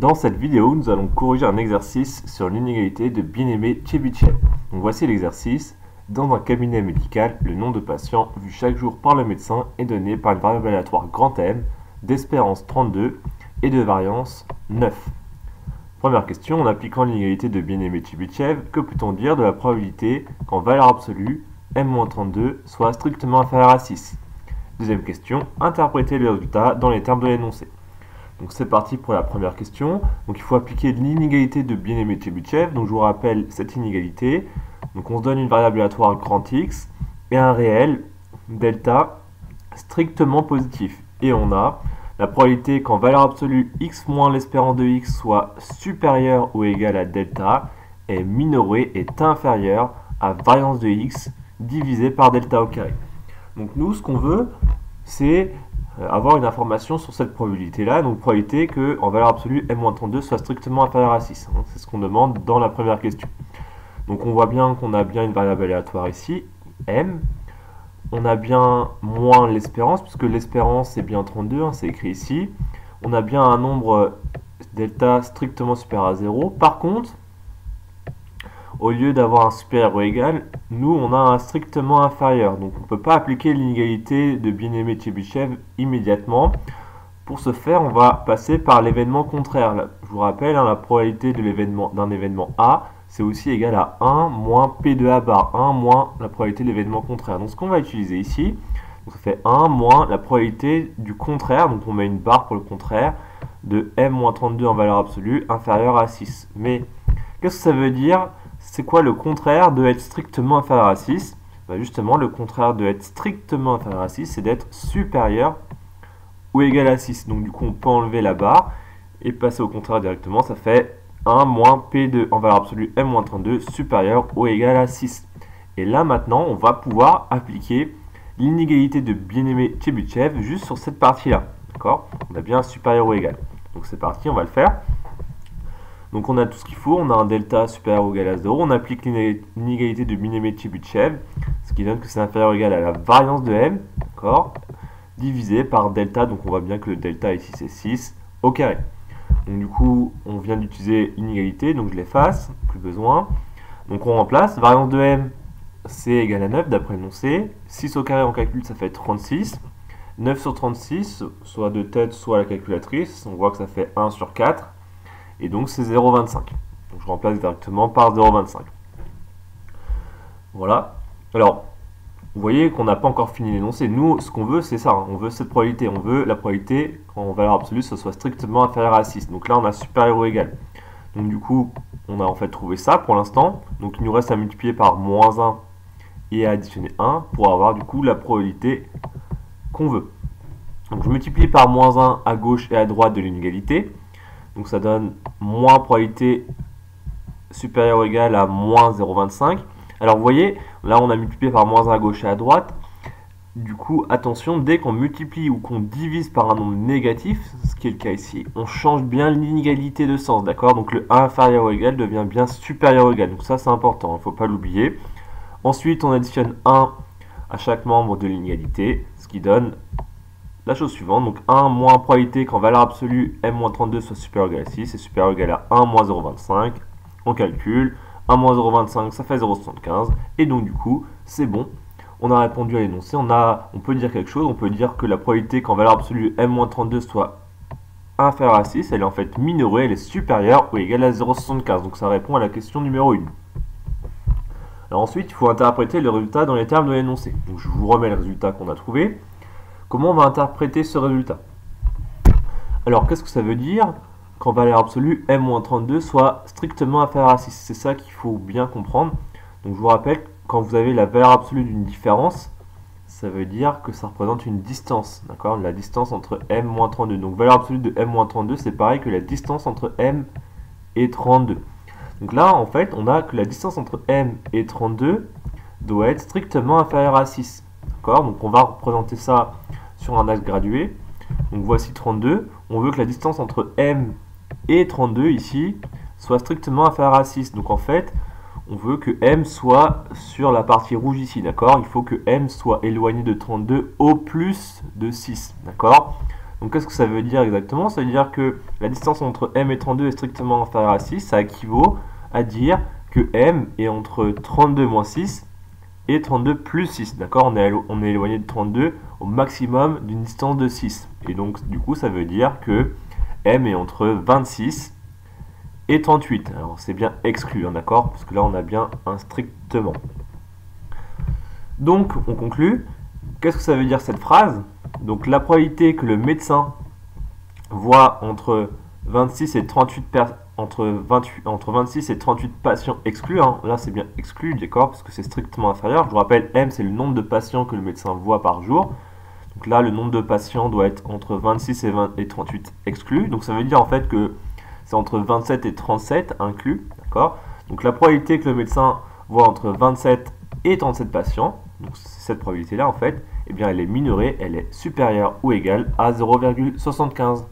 Dans cette vidéo, nous allons corriger un exercice sur l'inégalité de Bien-Aimé-Chebyshev. Donc voici l'exercice. Dans un cabinet médical, le nombre de patients vus chaque jour par le médecin est donné par une variable aléatoire grand M, d'espérance 32 et de variance 9. Première question, en appliquant l'inégalité de Bien-Aimé-Chebyshev, que peut-on dire de la probabilité qu'en valeur absolue, M-32 soit strictement inférieur à 6? Deuxième question, interpréter le résultat dans les termes de l'énoncé. Donc c'est parti pour la première question. Donc il faut appliquer l'inégalité de Bien-Aimé-Chebyshev. Donc je vous rappelle cette inégalité. Donc on se donne une variable aléatoire grand X et un réel delta strictement positif. Et on a la probabilité qu'en valeur absolue x moins l'espérance de x soit supérieure ou égale à delta est minorée, est inférieure à variance de x divisé par delta au carré. Donc nous ce qu'on veut c'est avoir une information sur cette probabilité-là, donc probabilité que en valeur absolue M-32 soit strictement inférieur à 6. C'est ce qu'on demande dans la première question. Donc on voit bien qu'on a bien une variable aléatoire ici, M. On a bien moins l'espérance, puisque l'espérance c'est bien 32, c'est écrit ici. On a bien un nombre delta strictement supérieur à 0. Par contre, au lieu d'avoir un supérieur ou égal, nous on a un strictement inférieur. Donc on ne peut pas appliquer l'inégalité de Bien-Aimé-Chebyshev immédiatement. Pour ce faire, on va passer par l'événement contraire. Là, je vous rappelle, la probabilité d'un événement A, c'est aussi égal à 1 moins P de A bar, 1 moins la probabilité de l'événement contraire. Donc ce qu'on va utiliser ici, donc ça fait 1 moins la probabilité du contraire, donc on met une barre pour le contraire, de M-32 en valeur absolue inférieure à 6. Mais qu'est-ce que ça veut dire? C'est quoi le contraire de être strictement inférieur à 6? Justement, le contraire de être strictement inférieur à 6, c'est d'être supérieur ou égal à 6. Donc du coup, on peut enlever la barre et passer au contraire directement. Ça fait 1 moins P2 en valeur absolue M-32 supérieur ou égal à 6. Et là, maintenant, on va pouvoir appliquer l'inégalité de Bien-Aimé-Chebyshev juste sur cette partie-là. D'accord? On a bien supérieur ou égal. Donc c'est parti, on va le faire. Donc on a tout ce qu'il faut, on a un delta supérieur ou égal à 0, on applique l'inégalité de Bien-Aimé-Chebyshev, ce qui donne que c'est inférieur ou égal à la variance de M, d'accord, divisé par delta, donc on voit bien que le delta ici c'est 6 au carré. Donc du coup, on vient d'utiliser l'inégalité, donc je l'efface, plus besoin. Donc on remplace, variance de M, c'est égal à 9 d'après l'énoncé, 6 au carré en calcul ça fait 36, 9 sur 36, soit de tête, soit à la calculatrice, on voit que ça fait 1 sur 4, et donc c'est 0,25. Donc je remplace directement par 0,25. Voilà. Alors, vous voyez qu'on n'a pas encore fini l'énoncé. Nous, ce qu'on veut, c'est ça. On veut cette probabilité. On veut la probabilité qu'en valeur absolue, ce soit strictement inférieur à 6. Donc là, on a supérieur ou égal. Donc du coup, on a en fait trouvé ça pour l'instant. Donc il nous reste à multiplier par moins 1 et à additionner 1 pour avoir du coup la probabilité qu'on veut. Donc je multiplie par moins 1 à gauche et à droite de l'inégalité. Donc ça donne moins probabilité supérieure ou égale à moins 0,25. Alors vous voyez, là on a multiplié par moins 1 à gauche et à droite. Du coup, attention, dès qu'on multiplie ou qu'on divise par un nombre négatif, ce qui est le cas ici, on change bien l'inégalité de sens, d'accord? Donc le 1 inférieur ou égal devient bien supérieur ou égal. Donc ça c'est important, il ne faut pas l'oublier. Ensuite, on additionne 1 à chaque membre de l'inégalité, ce qui donne la chose suivante, donc 1 moins probabilité qu'en valeur absolue M-32 soit supérieur ou égal à 6, c'est supérieur ou égal à 1 moins 0,25, on calcule, 1 moins 0,25 ça fait 0,75, et donc du coup c'est bon, on a répondu à l'énoncé, on peut dire quelque chose, on peut dire que la probabilité qu'en valeur absolue M-32 soit inférieure à 6, elle est en fait minorée, elle est supérieure ou égale à 0,75, donc ça répond à la question numéro 1. Alors ensuite il faut interpréter le résultat dans les termes de l'énoncé, donc je vous remets le résultat qu'on a trouvé. Comment on va interpréter ce résultat? Alors, qu'est-ce que ça veut dire qu'en valeur absolue, M-32 soit strictement inférieur à 6? C'est ça qu'il faut bien comprendre. Donc, je vous rappelle, quand vous avez la valeur absolue d'une différence, ça veut dire que ça représente une distance, d'accord? La distance entre M-32. Donc, valeur absolue de M-32, c'est pareil que la distance entre M et 32. Donc là, en fait, on a que la distance entre M et 32 doit être strictement inférieure à 6. D'accord? Donc, on va représenter ça sur un axe gradué. Donc voici 32. On veut que la distance entre M et 32 ici soit strictement inférieure à 6. Donc en fait, on veut que M soit sur la partie rouge ici, d'accord? Il faut que M soit éloigné de 32 au plus de 6, d'accord? Donc qu'est-ce que ça veut dire exactement? Ça veut dire que la distance entre m et 32 est strictement inférieure à 6. Ça équivaut à dire que m est entre 32 moins 6 et 32 plus 6. D'accord? On est éloigné de 32 au maximum d'une distance de 6. Et donc du coup ça veut dire que m est entre 26 et 38. Alors c'est bien exclu, hein, d'accord? Parce que là on a bien un strictement. Donc on conclut. Qu'est-ce que ça veut dire cette phrase? Donc la probabilité que le médecin voit entre 26 et 38 entre 26 et 38 patients exclus, hein, là c'est bien exclu, d'accord, parce que c'est strictement inférieur. Je vous rappelle, M c'est le nombre de patients que le médecin voit par jour. Donc là le nombre de patients doit être entre 26 et 38 exclus. Donc ça veut dire en fait que c'est entre 27 et 37 inclus, d'accord. Donc la probabilité que le médecin voit entre 27 et 37 patients, donc c'est cette probabilité là en fait, eh bien elle est minorée, elle est supérieure ou égale à 0,75.